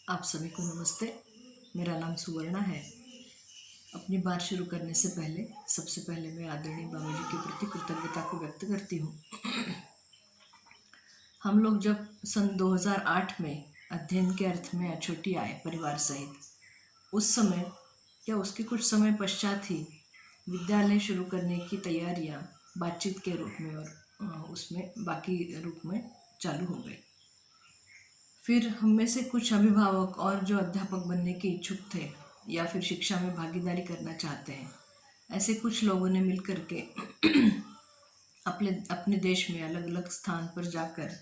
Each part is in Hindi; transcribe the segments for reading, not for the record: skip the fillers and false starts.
आप सभी को नमस्ते। मेरा नाम सुवर्णा है। अपनी बात शुरू करने से पहले सबसे पहले मैं आदरणीय बाबा जी के प्रति कृतज्ञता को व्यक्त करती हूँ। हम लोग जब सन 2008 में अध्ययन के अर्थ में अछोटी आए परिवार सहित, उस समय या उसके कुछ समय पश्चात ही विद्यालय शुरू करने की तैयारियाँ बातचीत के रूप में और उसमें बाकी रूप में चालू हो गई। फिर हम में से कुछ अभिभावक और जो अध्यापक बनने के इच्छुक थे या फिर शिक्षा में भागीदारी करना चाहते हैं, ऐसे कुछ लोगों ने मिलकर के अपने देश में अलग अलग स्थान पर जाकर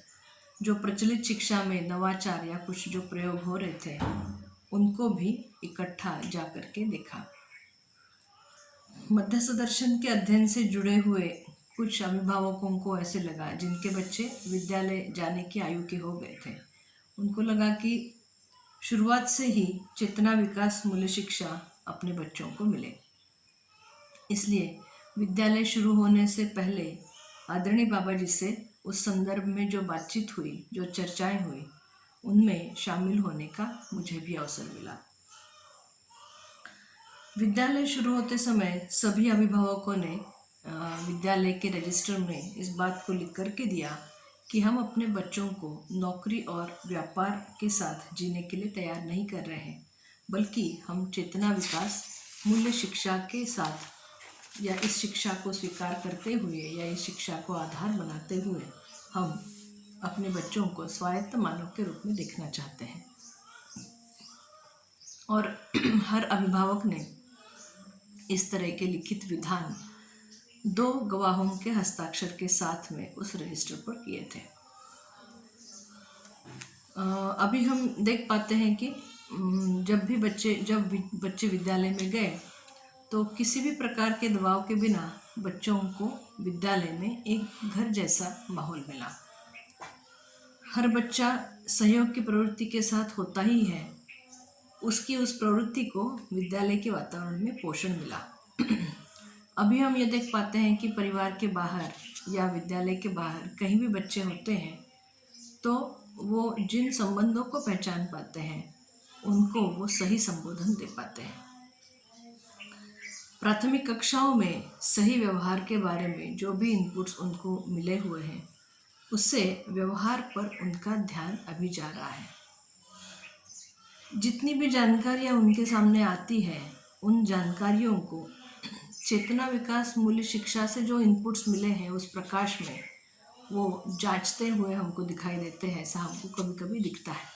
जो प्रचलित शिक्षा में नवाचार या कुछ जो प्रयोग हो रहे थे उनको भी इकट्ठा जा कर के देखा। मध्यस्थ दर्शन के अध्ययन से जुड़े हुए कुछ अभिभावकों को ऐसे लगा, जिनके बच्चे विद्यालय जाने की आयु के हो गए थे, उनको लगा कि शुरुआत से ही चेतना विकास मूल्य शिक्षा अपने बच्चों को मिले। इसलिए विद्यालय शुरू होने से पहले आदरणीय बाबा जी से उस संदर्भ में जो बातचीत हुई, जो चर्चाएं हुई, उनमें शामिल होने का मुझे भी अवसर मिला। विद्यालय शुरू होते समय सभी अभिभावकों ने विद्यालय के रजिस्टर में इस बात को लिख करके दिया कि हम अपने बच्चों को नौकरी और व्यापार के साथ जीने के लिए तैयार नहीं कर रहे हैं, बल्कि हम चेतना विकास मूल्य शिक्षा के साथ या इस शिक्षा को स्वीकार करते हुए या इस शिक्षा को आधार बनाते हुए हम अपने बच्चों को स्वायत्त मानव के रूप में देखना चाहते हैं। और हर अभिभावक ने इस तरह के लिखित विधान 2 गवाहों के हस्ताक्षर के साथ में उस रजिस्टर पर किए थे। अभी हम देख पाते हैं कि जब बच्चे विद्यालय में गए तो किसी भी प्रकार के दबाव के बिना बच्चों को विद्यालय में एक घर जैसा माहौल मिला। हर बच्चा सहयोग की प्रवृत्ति के साथ होता ही है, उसकी उस प्रवृत्ति को विद्यालय के वातावरण में पोषण मिला। अभी हम ये देख पाते हैं कि परिवार के बाहर या विद्यालय के बाहर कहीं भी बच्चे होते हैं तो वो जिन संबंधों को पहचान पाते हैं उनको वो सही संबोधन दे पाते हैं। प्राथमिक कक्षाओं में सही व्यवहार के बारे में जो भी इनपुट्स उनको मिले हुए हैं, उससे व्यवहार पर उनका ध्यान अभी जा रहा है। जितनी भी जानकारियाँ उनके सामने आती है, उन जानकारियों को चेतना विकास मूल्य शिक्षा से जो इनपुट्स मिले हैं उस प्रकाश में वो जांचते हुए हमको दिखाई देते हैं। ऐसा हमको कभी कभी दिखता है।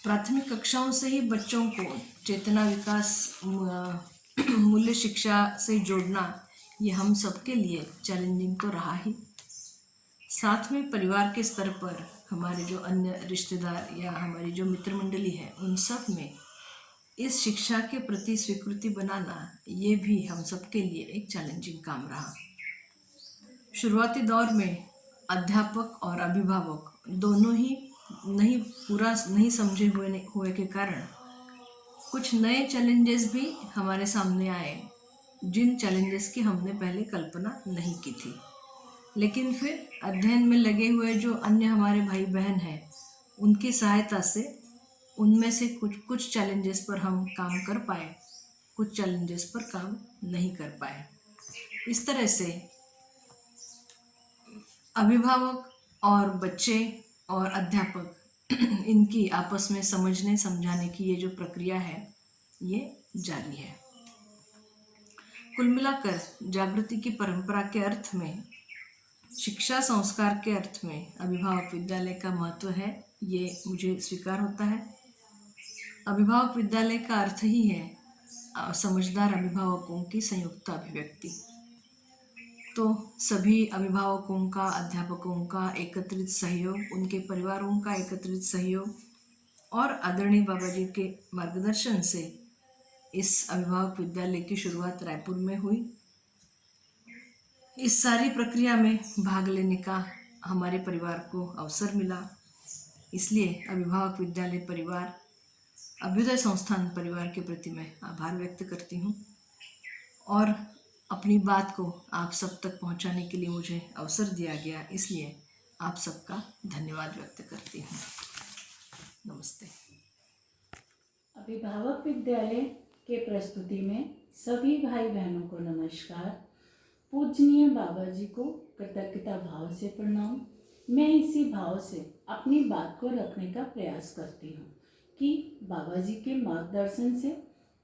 प्राथमिक कक्षाओं से ही बच्चों को चेतना विकास मूल्य शिक्षा से जोड़ना ये हम सबके लिए चैलेंजिंग तो रहा ही। साथ में परिवार के स्तर पर हमारे जो अन्य रिश्तेदार या हमारी जो मित्र मंडली है, उन सब में इस शिक्षा के प्रति स्वीकृति बनाना ये भी हम सबके लिए एक चैलेंजिंग काम रहा। शुरुआती दौर में अध्यापक और अभिभावक दोनों ही पूरा नहीं समझे हुए के कारण कुछ नए चैलेंजेस भी हमारे सामने आए, जिन चैलेंजेस की हमने पहले कल्पना नहीं की थी। लेकिन फिर अध्ययन में लगे हुए जो अन्य हमारे भाई बहन हैं, उनकी सहायता से उनमें से कुछ चैलेंजेस पर हम काम कर पाए, कुछ चैलेंजेस पर काम नहीं कर पाए। इस तरह से अभिभावक और बच्चे और अध्यापक इनकी आपस में समझने समझाने की ये जो प्रक्रिया है ये जारी है। कुल मिलाकर जागृति की परंपरा के अर्थ में, शिक्षा संस्कार के अर्थ में अभिभावक विद्यालय का महत्व है, ये मुझे स्वीकार होता है। अभिभावक विद्यालय का अर्थ ही है समझदार अभिभावकों की संयुक्त अभिव्यक्ति। तो सभी अभिभावकों का, अध्यापकों का एकत्रित सहयोग, उनके परिवारों का एकत्रित सहयोग और आदरणीय बाबा जी के मार्गदर्शन से इस अभिभावक विद्यालय की शुरुआत रायपुर में हुई। इस सारी प्रक्रिया में भाग लेने का हमारे परिवार को अवसर मिला। इसलिए अभिभावक विद्यालय परिवार, अभ्युदय संस्थान परिवार के प्रति मैं आभार व्यक्त करती हूँ और अपनी बात को आप सब तक पहुँचाने के लिए मुझे अवसर दिया गया, इसलिए आप सबका धन्यवाद व्यक्त करती हूँ। नमस्ते। अभिभावक विद्यालय के प्रस्तुति में सभी भाई बहनों को नमस्कार। पूजनीय बाबा जी को कृतज्ञता भाव से प्रणाम। मैं इसी भाव से अपनी बात को रखने का प्रयास करती हूँ कि बाबा जी के मार्गदर्शन से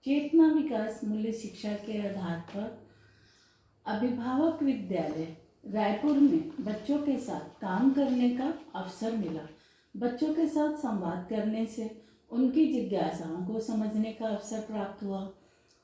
चेतना विकास मूल्य शिक्षा के आधार पर अभिभावक विद्यालय रायपुर में बच्चों के साथ काम करने का अवसर मिला। बच्चों के साथ संवाद करने से उनकी जिज्ञासाओं को समझने का अवसर प्राप्त हुआ।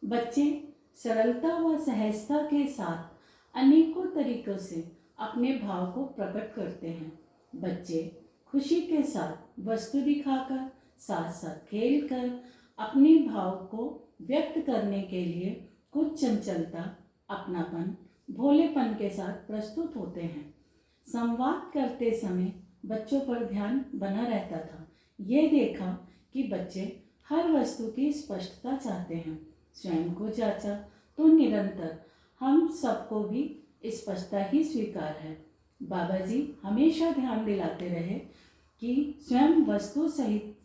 बच्चे सरलता व सहजता के साथ अनेकों तरीकों से अपने भाव को प्रकट करते हैं। बच्चे खुशी के साथ वस्तु दिखाकर, साथ साथ खेल कर अपने भाव को व्यक्त करने के लिए कुछ चंचलता, अपनापन, भोलेपन के साथ प्रस्तुत होते हैं। संवाद करते समय बच्चों पर ध्यान बना रहता था। ये देखा कि बच्चे हर वस्तु की स्पष्टता चाहते हैं। स्वयं को जांचा तो निरंतर हम सबको भी स्पष्टता ही स्वीकार है। बाबा जी हमेशा ध्यान दिलाते रहे कि स्वयं वस्तु सहित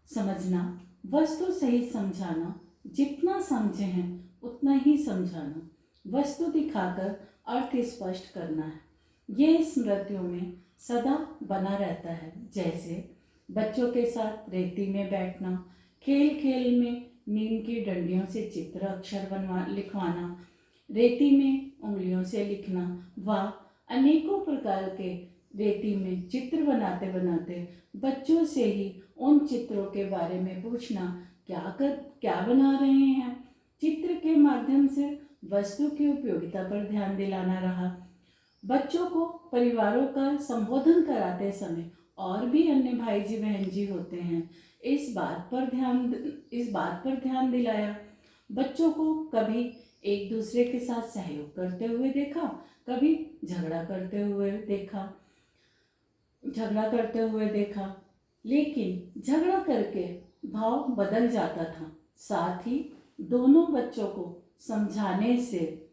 समझना, वस्तु सहित समझाना, जितना समझे हैं उतना ही समझाना, वस्तु दिखाकर अर्थ स्पष्ट करना है। ये स्मृतियों में सदा बना रहता है। जैसे बच्चों के साथ रेती में बैठना, खेल खेल में नीम की डंडियों से चित्र अक्षर लिखवाना, रेती में उंगलियों से लिखना व अनेकों प्रकार के रेती में चित्र बनाते बनाते बच्चों से ही उन चित्रों के बारे में पूछना, क्या बना रहे हैं। चित्र के माध्यम से वस्तु की उपयोगिता पर ध्यान दिलाना रहा। बच्चों को परिवारों का संबोधन कराते समय और भी अन्य भाई जी बहन जी होते हैं, इस बात पर ध्यान दिलाया। बच्चों को कभी एक दूसरे के साथ सहयोग करते हुए देखा, कभी झगड़ा करते हुए देखा, लेकिन झगड़ा करके भाव बदल जाता था। साथ ही दोनों बच्चों को समझाने से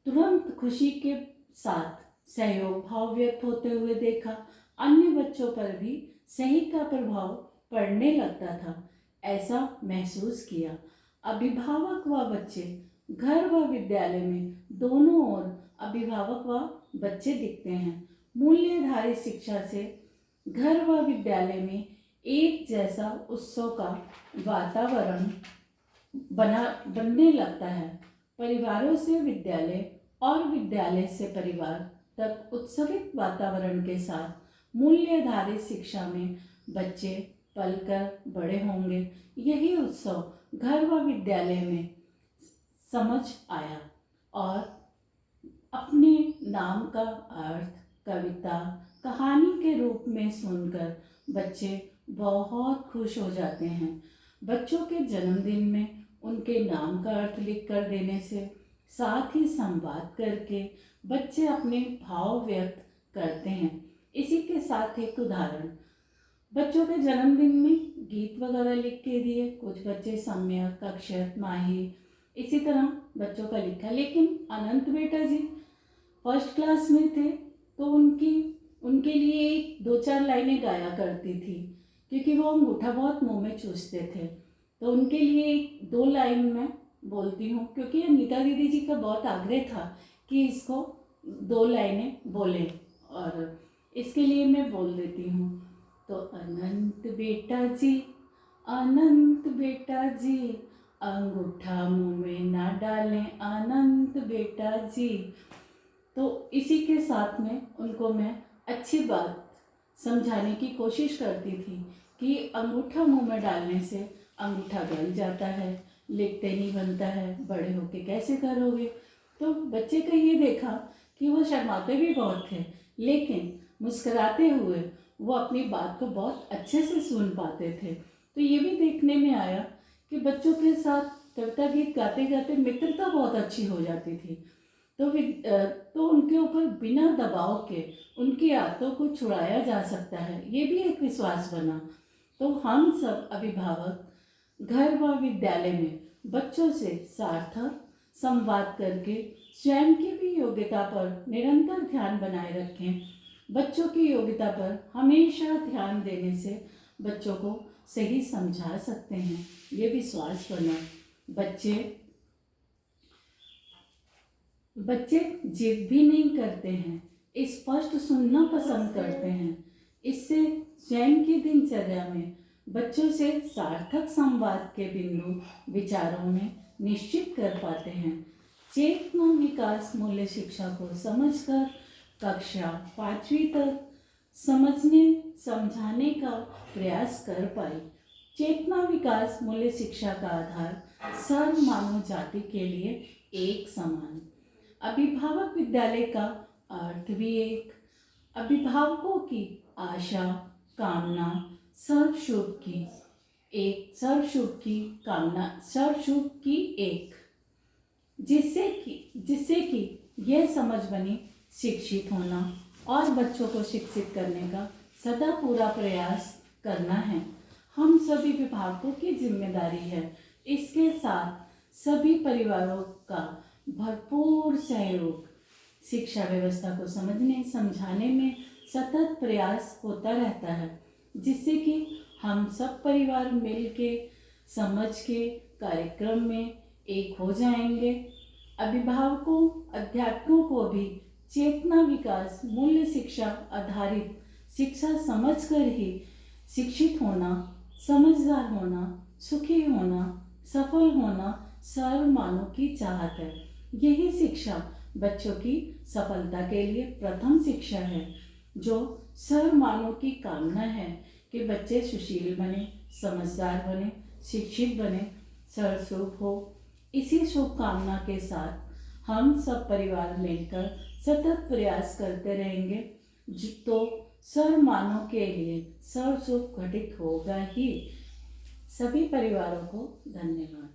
तुरंत खुशी के साथ सहयोग भाव व्यक्त होते हुए देखा। अन्य बच्चों पर भी सही का प्रभाव पड़ने लगता था, ऐसा महसूस किया। अभिभावक व बच्चे घर व विद्यालय में दोनों ओर अभिभावक व बच्चे दिखते हैं। मूल्यधारित शिक्षा से घर व विद्यालय में एक जैसा उत्सव का वातावरण बनने लगता है। परिवारों से विद्यालय और विद्यालय से परिवार तक उत्सवित वातावरण के साथ मूल्यधारित शिक्षा में बच्चे पलकर बड़े होंगे। यही उत्सव घर व विद्यालय में समझ आया और अपने नाम का अर्थ कविता, कहानी के रूप में सुनकर बच्चे बहुत खुश हो जाते हैं। बच्चों के जन्मदिन में उनके नाम का अर्थ लिख कर देने से, साथ ही संवाद करके बच्चे अपने भाव व्यक्त करते हैं। इसी के साथ एक उदाहरण, बच्चों के जन्मदिन में गीत वगैरह लिख के दिए। कुछ बच्चे सम्यक, अक्षत, माही, इसी तरह बच्चों का लिखा। लेकिन अनंत बेटा जी फर्स्ट क्लास में थे तो उनके लिए 2-4 लाइनें गाया करती थी, क्योंकि वो अंगूठा बहुत मुंह में चूसते थे। तो उनके लिए 2 लाइन मैं बोलती हूँ, क्योंकि अनीता दीदी जी का बहुत आग्रह था कि इसको 2 लाइनें बोलें, और इसके लिए मैं बोल देती हूँ। तो अनंत बेटा जी अंगूठा मुंह में ना डालें, अनंत बेटा जी। तो इसी के साथ में उनको मैं अच्छी बात समझाने की कोशिश करती थी कि अंगूठा मुंह में डालने से अंगूठा गल जाता है, लिखते नहीं बनता है, बड़े होके कैसे करोगे। तो बच्चे का ये देखा कि वो शर्माते भी बहुत थे, लेकिन मुस्कुराते हुए वो अपनी बात को बहुत अच्छे से सुन पाते थे। तो ये भी देखने में आया कि बच्चों के साथ कविता गीत गाते गाते मित्रता बहुत अच्छी हो जाती थी। तो उनके ऊपर बिना दबाव के उनकी आदतों को छुड़ाया जा सकता है, ये भी एक विश्वास बना। तो हम सब अभिभावक घर व विद्यालय में बच्चों से सार्थक संवाद करके स्वयं की भी योग्यता पर निरंतर ध्यान बनाए रखें। बच्चों की योग्यता पर हमेशा ध्यान देने से बच्चों को सही समझा सकते हैं, ये विश्वास बना। बच्चे जिद भी नहीं करते हैं, स्पष्ट सुनना पसंद करते हैं। इससे स्वयं की दिनचर्या में बच्चों से सार्थक संवाद के बिंदु विचारों में निश्चित कर पाते हैं। चेतना विकास मूल्य शिक्षा को समझकर कक्षा 5वीं तक समझने समझाने का प्रयास कर पाई। चेतना विकास मूल्य शिक्षा का आधार सर्व मानव जाति के लिए एक समान। अभिभावक विद्यालय का अर्थ भी एक। अभिभावकों की आशा कामना सर्वशुभ की एक, जिससे कि यह समझ बनी शिक्षित होना और बच्चों को शिक्षित करने का सदा पूरा प्रयास करना है हम सभी विभागों की जिम्मेदारी है। इसके साथ सभी परिवारों का भरपूर सहयोग शिक्षा व्यवस्था को समझने समझाने में सतत प्रयास होता रहता है, जिससे कि हम सब परिवार मिल के समझ के कार्यक्रम में एक हो जाएंगे। अभिभावकों अध्यापकों को भी चेतना विकास मूल्य शिक्षा आधारित शिक्षा समझकर ही शिक्षित होना, समझदार होना, सुखी होना, सफल होना सर्व मानव की चाहत है। यही शिक्षा बच्चों की सफलता के लिए प्रथम शिक्षा है, जो सर्व मानव की कामना है कि बच्चे सुशील बने, समझदार बने, शिक्षित बने, सर्वस्वरूप हो। इसी शुभकामना के साथ हम सब परिवार मिलकर सतत प्रयास करते रहेंगे, तो सर्व मानव के लिए सर्वसुख घटित होगा ही। सभी परिवारों को धन्यवाद।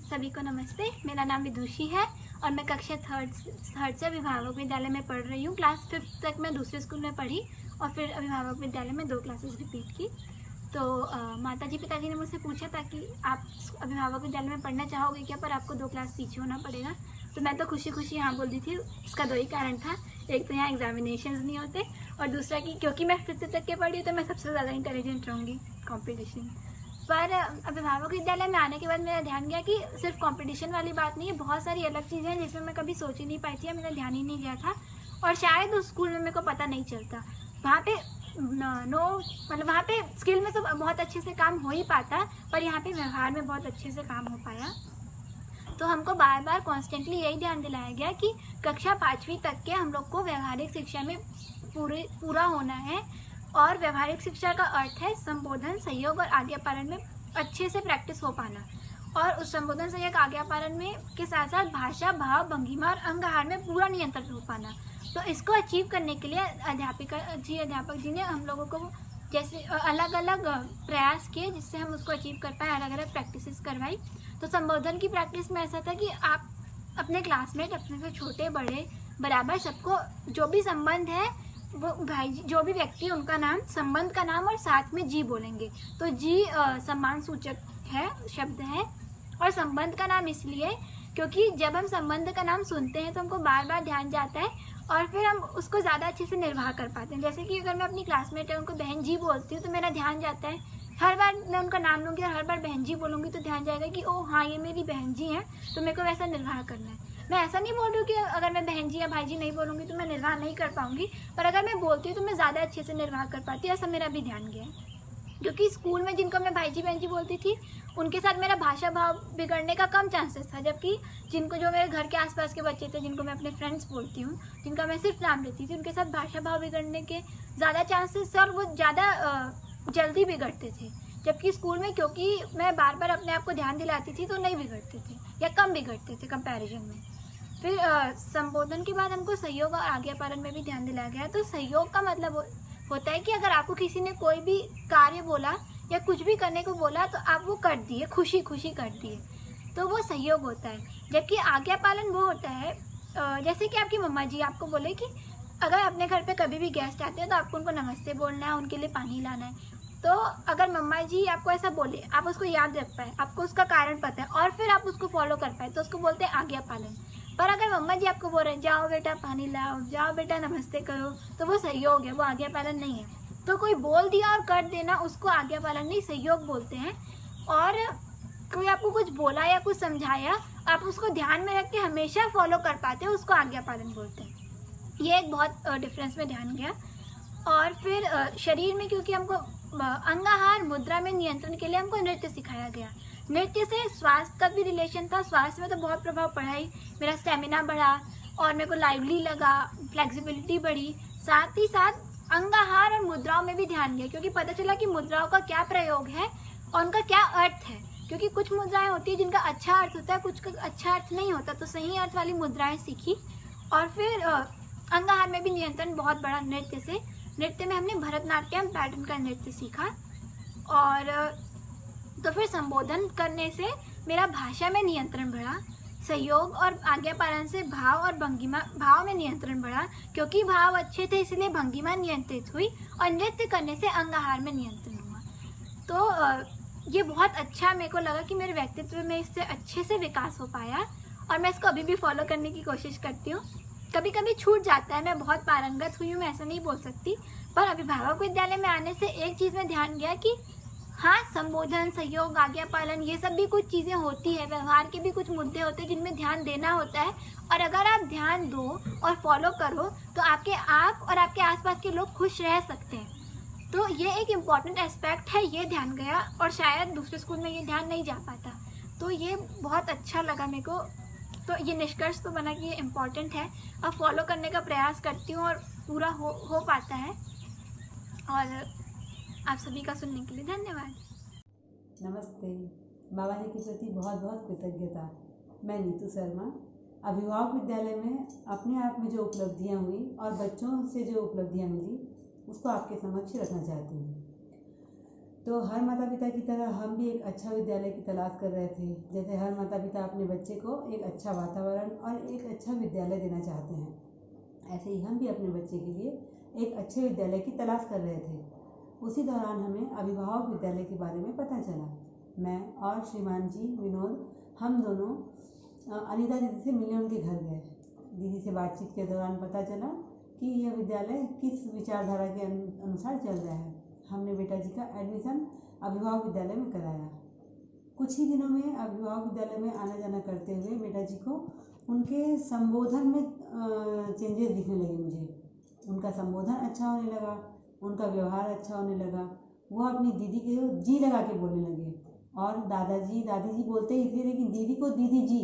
सभी को नमस्ते। मेरा नाम विदुषी है और मैं कक्षा थर्ड से अभिभावक विद्यालय में पढ़ रही हूँ। क्लास 5th तक मैं दूसरे स्कूल में पढ़ी और फिर अभिभावक विद्यालय में 2 क्लासेस रिपीट की। तो माताजी पिताजी ने मुझसे पूछा था कि आप अभिभावक विद्यालय में पढ़ना चाहोगे क्या, पर आपको 2 क्लास पीछे होना पड़ेगा। तो मैं तो खुशी खुशी हाँ बोल दी थी। उसका 2 ही कारण था, एक तो यहाँ एग्जामिनेशंस नहीं होते और दूसरा कि क्योंकि मैं 5th तक के पढ़ी तो मैं सबसे ज़्यादा इंटेलिजेंट रहूँगी कॉम्पिटिशन। पर अभिभावक विद्यालय में आने के बाद मेरा ध्यान गया कि सिर्फ कंपटीशन वाली बात नहीं है, बहुत सारी अलग चीज़ें हैं जिसमें मैं कभी सोच ही नहीं पाई थी या मेरा ध्यान ही नहीं गया था और शायद उस स्कूल में मेरे को पता नहीं चलता। वहाँ पे मतलब वहाँ पे स्किल में तो बहुत अच्छे से काम हो ही पाता, पर यहाँ पे व्यवहार में बहुत अच्छे से काम हो पाया। तो हमको बार बार कॉन्स्टेंटली यही ध्यान दिलाया गया कि कक्षा 5वीं तक के हम लोग को व्यवहारिक शिक्षा में पूरा होना है। और व्यवहारिक शिक्षा का अर्थ है संबोधन, सहयोग और आज्ञापालन में अच्छे से प्रैक्टिस हो पाना। और उस संबोधन, सहयोग, आज्ञापालन में के साथ साथ भाषा, भाव, भंगिमा और अंगहार में पूरा नियंत्रण हो पाना। तो इसको अचीव करने के लिए अध्यापक जी ने हम लोगों को जैसे अलग अलग प्रयास किए जिससे हम उसको अचीव कर पाए, अलग अलग प्रैक्टिसेस करवाई। तो संबोधन की प्रैक्टिस में ऐसा था कि आप अपने क्लासमेट, अपने से छोटे बड़े बराबर सबको जो भी संबंध है वो भाई जी, जो भी व्यक्ति उनका नाम, संबंध का नाम और साथ में जी बोलेंगे। तो जी सम्मान सूचक है, शब्द है। और संबंध का नाम इसलिए क्योंकि जब हम संबंध का नाम सुनते हैं तो हमको बार बार ध्यान जाता है और फिर हम उसको ज़्यादा अच्छे से निर्वाह कर पाते हैं। जैसे कि अगर मैं अपनी क्लासमेट है उनको बहन जी बोलती हूँ तो मेरा ध्यान जाता है, हर बार मैं उनका नाम लूँगी और हर बार बहन जी बोलूँगी तो ध्यान जाएगा कि ओह हाँ ये मेरी बहन जी हैं, तो मेरे को वैसा निर्वाह करना है। मैं ऐसा नहीं बोल रही हूँ कि अगर मैं बहन जी या भाई जी नहीं बोलूँगी तो मैं निर्वाह नहीं कर पाऊँगी, पर अगर मैं बोलती हूँ तो मैं ज़्यादा अच्छे से निर्वाह कर पाती हूँ। ऐसा मेरा भी ध्यान गया है। क्योंकि स्कूल में जिनको मैं भाई जी बहन जी बोलती थी उनके साथ मेरा भाषा भाव बिगड़ने का कम चांसेस था, जबकि जिनको जो मेरे घर के आसपास के बच्चे थे जिनको मैं अपने फ्रेंड्स बोलती हूँ, जिनका मैं सिर्फ नाम लेती थी, उनके साथ भाषा भाव बिगड़ने के ज़्यादा चांसेस थे और वो ज़्यादा जल्दी बिगड़ते थे। जबकि स्कूल में क्योंकि मैं बार बार अपने आप को ध्यान दिलाती थी तो नहीं बिगड़ते थे या कम बिगड़ते थे कंपैरिजन में। फिर संबोधन के बाद हमको सहयोग और आज्ञापालन में भी ध्यान दिलाया गया। तो सहयोग का मतलब होता है कि अगर आपको किसी ने कोई भी कार्य बोला या कुछ भी करने को बोला तो आप वो कर दिए, खुशी खुशी कर दिए, तो वो सहयोग होता है। जबकि आज्ञापालन वो होता है जैसे कि आपकी मम्मा जी आपको बोले कि अगर अपने घर पे कभी भी गेस्ट आते हैं तो आपको उनको नमस्ते बोलना है, उनके लिए पानी लाना है। तो अगर मम्मा जी आपको ऐसा बोले, आप उसको याद रख पाए, आपको उसका कारण पता है और फिर आप उसको फॉलो कर पाए, तो उसको बोलते हैं आज्ञापालन। पर अगर मम्मा जी आपको बोल रहे हैं जाओ बेटा पानी लाओ, जाओ बेटा नमस्ते करो, तो वो सहयोग है, वो आज्ञापालन नहीं है। तो कोई बोल दिया और कर देना उसको आज्ञा पालन नहीं, सहयोग बोलते हैं। और कोई आपको कुछ बोला या कुछ समझाया, आप उसको ध्यान में रख के हमेशा फॉलो कर पाते हो, उसको आज्ञा पालन बोलते हैं। ये एक बहुत डिफरेंस में ध्यान गया। और फिर शरीर में, क्योंकि हमको अंगाहार मुद्रा में नियंत्रण के लिए हमको नृत्य सिखाया गया। नृत्य से स्वास्थ्य का भी रिलेशन था। स्वास्थ्य में तो बहुत प्रभाव पड़ा ही, मेरा स्टेमिना बढ़ा और मेरे को लाइवली लगा, फ्लेक्सिबिलिटी बढ़ी। साथ ही साथ अंगाहार और मुद्राओं में भी ध्यान दिया, क्योंकि पता चला कि मुद्राओं का क्या प्रयोग है और उनका क्या अर्थ है। क्योंकि कुछ मुद्राएं होती है जिनका अच्छा अर्थ होता है, कुछ का अच्छा अर्थ नहीं होता, तो सही अर्थ वाली मुद्राएं सीखी। और फिर अंगाहार में भी नियंत्रण बहुत बड़ा नृत्य से। नृत्य में हमने भरतनाट्यम पैटर्न का नृत्य सीखा। और तो फिर संबोधन करने से मेरा भाषा में नियंत्रण बढ़ा। सहयोग और आज्ञा पालन से भाव और भंगिमा, भाव में नियंत्रण बढ़ा, क्योंकि भाव अच्छे थे इसलिए भंगिमा नियंत्रित हुई, और नृत्य करने से अंगाहार में नियंत्रण हुआ। तो ये बहुत अच्छा मेरे को लगा कि मेरे व्यक्तित्व में इससे अच्छे से विकास हो पाया, और मैं इसको अभी भी फॉलो करने की कोशिश करती हूँ। कभी कभी छूट जाता है, मैं बहुत पारंगत हुई हूँ मैं ऐसा नहीं बोल सकती, पर अभिभावक विद्यालय में आने से एक चीज़ में ध्यान गया कि हाँ, संबोधन, सहयोग, आज्ञा पालन, ये सब भी कुछ चीज़ें होती है, व्यवहार के भी कुछ मुद्दे होते हैं जिनमें ध्यान देना होता है। और अगर आप ध्यान दो और फॉलो करो तो आपके आप और आपके आसपास के लोग खुश रह सकते हैं। तो ये एक इम्पॉर्टेंट एस्पेक्ट है, ये ध्यान गया, और शायद दूसरे स्कूल में ये ध्यान नहीं जा पाता। तो ये बहुत अच्छा लगा मेरे को। तो ये निष्कर्ष तो बना कि ये इम्पॉर्टेंट है, अब फॉलो करने का प्रयास करती हूँ और पूरा हो पाता है। और आप सभी का सुनने के लिए धन्यवाद। नमस्ते। बाबा जी के प्रति बहुत बहुत कृतज्ञता। मैं नीतू शर्मा, अभिभावक विद्यालय में अपने आप में जो उपलब्धियां हुई और बच्चों से जो उपलब्धियां मिली उसको आपके समक्ष रखना चाहती हूँ। तो हर माता पिता की तरह हम भी एक अच्छा विद्यालय की तलाश कर रहे थे। जैसे हर माता पिता अपने बच्चे को एक अच्छा वातावरण और एक अच्छा विद्यालय देना चाहते हैं, ऐसे ही हम भी अपने बच्चे के लिए एक अच्छे विद्यालय की तलाश कर रहे थे। उसी दौरान हमें अभिभावक विद्यालय के बारे में पता चला। मैं और श्रीमान जी विनोद, हम दोनों अनीता दीदी से मिलने उनके घर गए। दीदी से बातचीत के दौरान पता चला कि यह विद्यालय किस विचारधारा के अनुसार चल रहा है। हमने बेटा जी का एडमिशन अभिभावक विद्यालय में कराया। कुछ ही दिनों में अभिभावक विद्यालय में आना जाना करते हुए बेटा जी को उनके संबोधन में चेंजेस दिखने लगे। मुझे उनका संबोधन अच्छा होने लगा, उनका व्यवहार अच्छा होने लगा। वो अपनी दीदी के जी लगा के बोलने लगे, और दादाजी दादी जी बोलते ही थे, लेकिन दीदी को दीदी जी,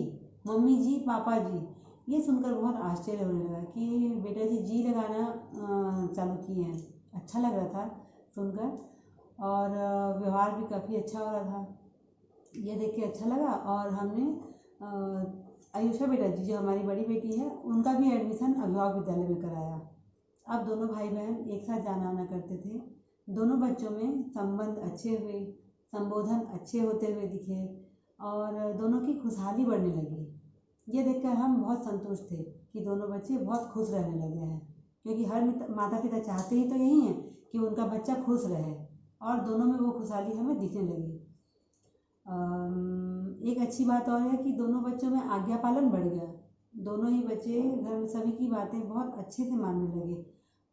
मम्मी जी, पापा जी। ये सुनकर बहुत आश्चर्य होने लगा कि बेटा जी लगाना चालू किए हैं। अच्छा लग रहा था सुनकर, और व्यवहार भी काफ़ी अच्छा हो रहा था। ये देख के अच्छा लगा। और हमने आयुषा बेटा जी, जो हमारी बड़ी बेटी है, उनका भी एडमिशन अभिभावक विद्यालय में कराया। अब दोनों भाई बहन एक साथ जाना आना करते थे। दोनों बच्चों में संबंध अच्छे हुए, संबोधन अच्छे होते हुए दिखे, और दोनों की खुशहाली बढ़ने लगी। ये देखकर हम बहुत संतुष्ट थे कि दोनों बच्चे बहुत खुश रहने लगे हैं, क्योंकि हर माता पिता चाहते ही तो यही हैं कि उनका बच्चा खुश रहे, और दोनों में वो खुशहाली हमें दिखने लगी। एक अच्छी बात और है कि दोनों बच्चों में आज्ञा पालन बढ़ गया। दोनों ही बच्चे घर में सभी की बातें बहुत अच्छे से मानने लगे,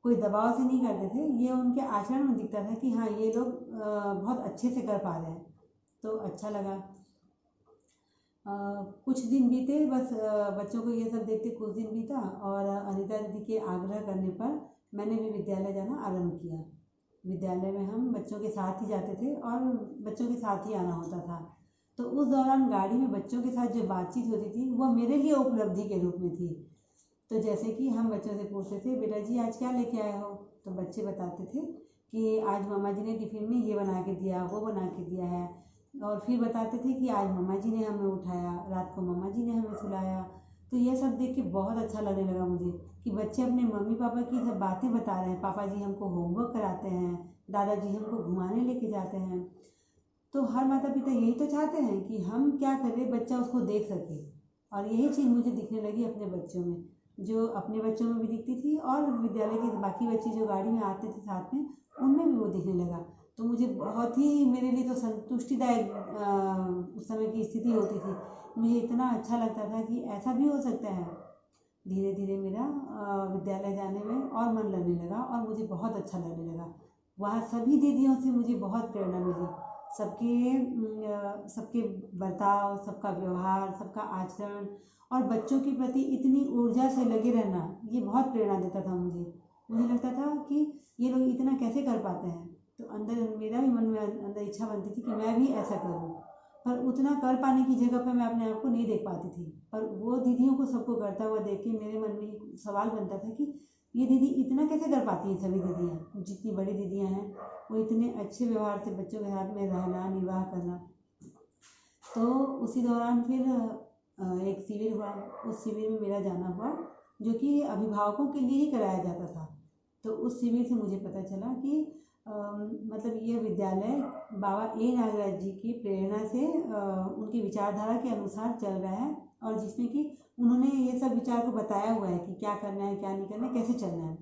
कोई दबाव से नहीं करते थे। ये उनके आचरण में दिखता था कि हाँ, ये लोग बहुत अच्छे से कर पा रहे हैं, तो अच्छा लगा। कुछ दिन बीते, बस बच्चों को ये सब देखते कुछ दिन बीता, और अनीता दीदी के आग्रह करने पर मैंने भी विद्यालय जाना आरंभ किया। विद्यालय में हम बच्चों के साथ ही जाते थे और बच्चों के साथ ही आना होता था। तो उस दौरान गाड़ी में बच्चों के साथ जो बातचीत होती थी वो मेरे लिए उपलब्धि के रूप में थी। तो जैसे कि हम बच्चों से पूछते थे, बेटा जी आज क्या लेके आए हो? तो बच्चे बताते थे कि आज मम्मा जी ने टिफ़िन में ये बना के दिया, वो बना के दिया है। और फिर बताते थे कि आज मम्मा जी ने हमें उठाया, रात को मम्मा जी ने हमें सुलाया। तो ये सब देख के बहुत अच्छा लगने लगा मुझे कि बच्चे अपने मम्मी पापा की सब बातें बता रहे हैं। पापा जी हमको होमवर्क कराते हैं, दादाजी हमको घुमाने लेके जाते हैं। तो हर माता पिता यही तो चाहते हैं कि हम क्या करें, बच्चा उसको देख सके। और यही चीज़ मुझे दिखने लगी अपने बच्चों में, जो अपने बच्चों में भी दिखती थी, और विद्यालय के बाकी बच्चे जो गाड़ी में आते थे साथ में, उनमें भी वो दिखने लगा। तो मुझे बहुत ही, मेरे लिए तो संतुष्टिदायक उस समय की स्थिति होती थी। मुझे इतना अच्छा लगता था कि ऐसा भी हो सकता है। धीरे धीरे मेरा विद्यालय जाने में और मन लगने लगा, और मुझे बहुत अच्छा लगने लगा। वहाँ सभी दीदियों से मुझे बहुत प्रेरणा मिली। सबके बर्ताव, सबका व्यवहार, सबका आचरण और बच्चों के प्रति इतनी ऊर्जा से लगे रहना, ये बहुत प्रेरणा देता था मुझे लगता था कि ये लोग इतना कैसे कर पाते हैं। तो अंदर मेरा भी मन में अंदर इच्छा बनती थी कि मैं भी ऐसा करूं, पर उतना कर पाने की जगह पर मैं अपने आप को नहीं देख पाती थी। पर वो दीदियों को सबको करता हुआ देख के मेरे मन में एक सवाल बनता था कि ये दीदी इतना कैसे कर पाती हैं। सभी दीदियाँ, जितनी बड़ी दीदियाँ हैं, वो इतने अच्छे व्यवहार से बच्चों के साथ में रहना, निर्वाह करना। तो उसी दौरान फिर एक शिविर हुआ। उस शिविर में मेरा जाना हुआ, जो कि अभिभावकों के लिए ही कराया जाता था। तो उस शिविर से मुझे पता चला कि मतलब यह विद्यालय बाबा ए नागराज जी की प्रेरणा से उनकी विचारधारा के अनुसार चल रहा है, और जिसमें कि उन्होंने ये सब विचार को बताया हुआ है कि क्या करना है, क्या नहीं करना है, कैसे चलना है।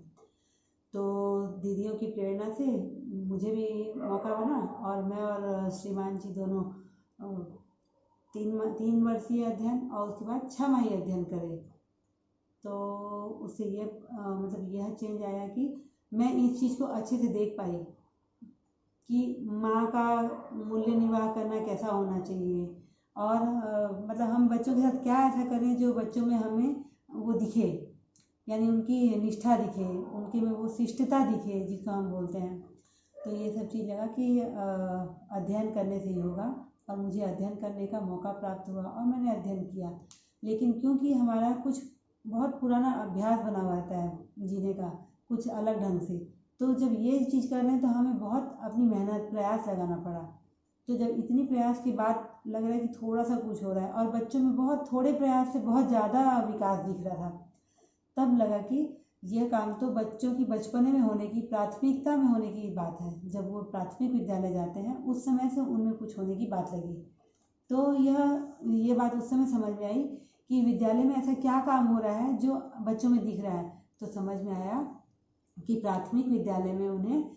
तो दीदियों की प्रेरणा से मुझे भी मौका बना, और मैं और श्रीमान जी दोनों 3 वर्षीय अध्ययन और उसके बाद 6 माही अध्ययन करे। तो उससे ये मतलब यह चेंज आया कि मैं इस चीज़ को अच्छे से देख पाई कि माँ का मूल्य निर्वाह करना कैसा होना चाहिए, और मतलब हम बच्चों के साथ क्या ऐसा करें जो बच्चों में हमें वो दिखे, यानी उनकी निष्ठा दिखे, उनके में वो शिष्टता दिखे जिसको हम बोलते हैं। तो ये सब चीज़ लगा कि अध्ययन करने से ही होगा, और मुझे अध्ययन करने का मौका प्राप्त हुआ और मैंने अध्ययन किया। लेकिन क्योंकि हमारा कुछ बहुत पुराना अभ्यास बना हुआ रहता है जीने का, कुछ अलग ढंग से, तो जब ये चीज़ कर रहे हैं तो हमें बहुत अपनी मेहनत, प्रयास लगाना पड़ा। तो जब इतनी प्रयास के बाद लग रहा है कि थोड़ा सा कुछ हो रहा है, और बच्चों में बहुत थोड़े प्रयास से बहुत ज़्यादा विकास दिख रहा था, तब लगा कि यह काम तो बच्चों की बचपने में होने की, प्राथमिकता में होने की बात है। जब वो प्राथमिक विद्यालय जाते हैं उस समय से उनमें कुछ होने की बात लगी। तो ये बात उस समय समझ में आई कि विद्यालय में ऐसा क्या काम हो रहा है जो बच्चों में दिख रहा है। तो समझ में आया कि प्राथमिक विद्यालय में उन्हें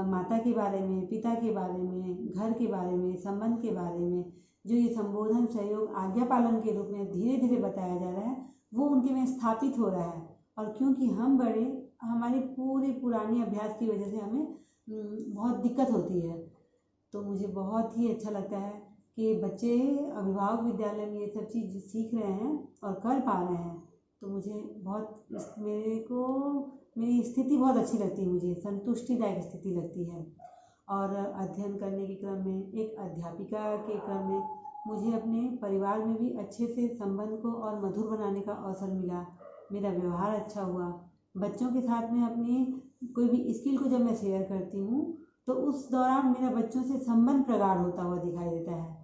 माता के बारे में, पिता के बारे में, घर के बारे में, संबंध के बारे में, जो ये संबोधन, सहयोग, आज्ञा पालन के रूप में धीरे धीरे बताया जा रहा है, वो उनके में स्थापित हो रहा है। और क्योंकि हम बड़े, हमारे पूरे पुराने अभ्यास की वजह से हमें बहुत दिक्कत होती है। तो मुझे बहुत ही अच्छा लगता है कि बच्चे अभिभावक विद्यालय में ये सब चीज़ सीख रहे हैं और कर पा रहे हैं। तो मुझे बहुत मेरी स्थिति बहुत अच्छी लगती है, मुझे संतुष्टिदायक स्थिति लगती है। और अध्ययन करने के क्रम में, एक अध्यापिका के क्रम में, मुझे अपने परिवार में भी अच्छे से संबंध को और मधुर बनाने का अवसर मिला। मेरा व्यवहार अच्छा हुआ। बच्चों के साथ में अपनी कोई भी स्किल को जब मैं शेयर करती हूँ तो उस दौरान मेरा बच्चों से संबंध प्रगाढ़ होता हुआ दिखाई देता है।